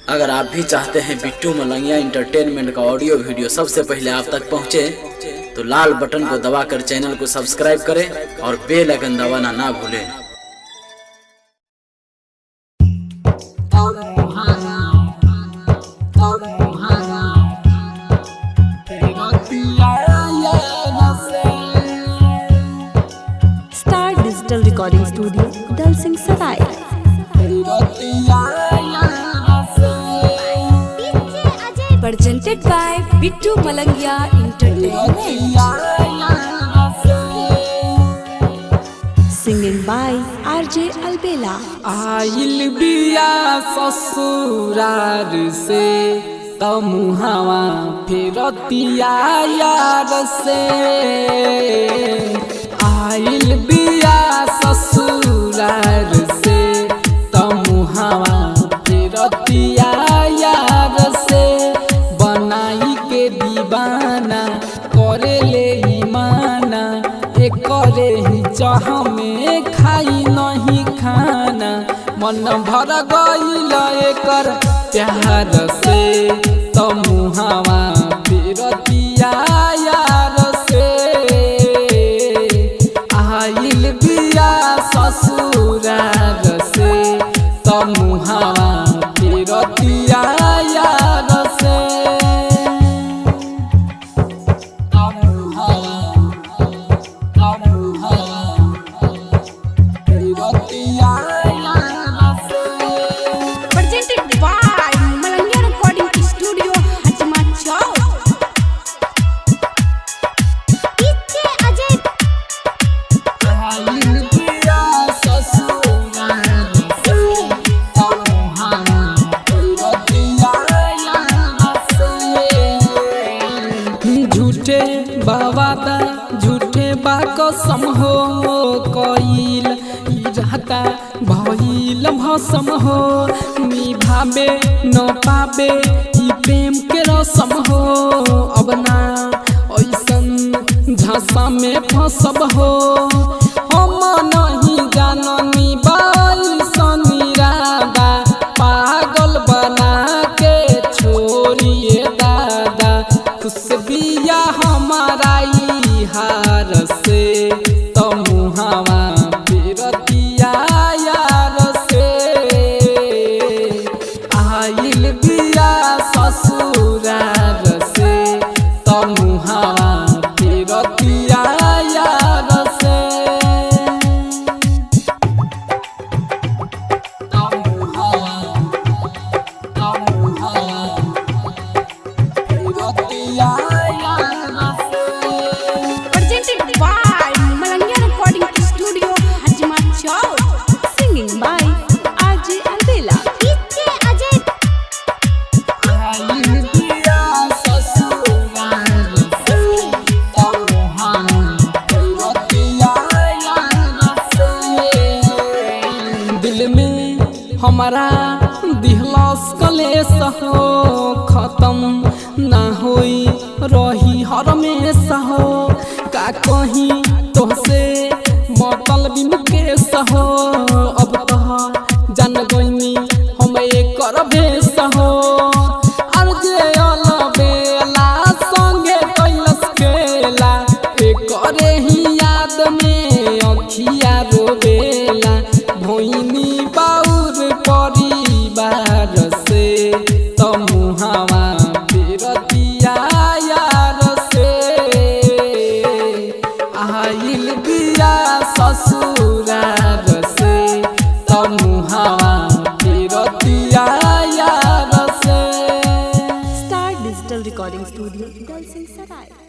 अगर आप भी चाहते हैं बिट्टू मलंगिया इंटरटेनमेंट का ऑडियो वीडियो सबसे पहले आप तक पहुंचे, तो लाल बटन को दबाकर चैनल को सब्सक्राइब करें और बेल आइकन दबाना ना भूलें। Star digital recording studio Dalsingh सराय। Presented by Bittu Malangia Entertainment. Singing by RJ Albela. आइल बिया ससुरार से तमुहावा फिरतिया यार से। आइल बिया ससुरार से तमुहावा फिरतिया यार से। बनाई के दीवाना करे ले ईमाना, करे ही चाह में खाई नहीं खाना। मन भर गईल एकर प्यार से तमुहावा फिरतिया यार से। आइल बिया ससुरार से तमुहावा फिरतिया यार से। Presented by Malangia Recording Studio, Hajma Chowk. झूठे बावादा झूठे बाकसम हो कईल इरादा भइल भसम हो। निभावे न पावे ई प्रेम के रसम हो। अब ना ऐसन झांसा में फंसब हो। हम नहीं जाननी बाइसन इरादा, पागल बना के छोड़िए दादा। खुशबिया हमारा ई हार से तमुहावा फिरतिया यार से। आइल बिया ससुरार से तमुहावा फिरतिया यार से। Presented by Malangia Recording Studio, Hajma Chowk. Singing by RJ Albela. दिल में हमारा दिहलस कलेस हो, खत्म ना होई रही हरमेश हो। का कहीं तोहसे मतलब मुकेश हो। अब तो जान गईनी हम एकर भेष हो। अर्जे अलबेला संगे कैलस खेला, एकरे ही याद में अखिया रोवेला। भोइनी बाउर परिवार से तमुहावा फिरतिया यार से। आइल बिया ससुरार से तमुहावा फिरतिया यार से। Star Digital Recording Studio, Dalsing Sarai.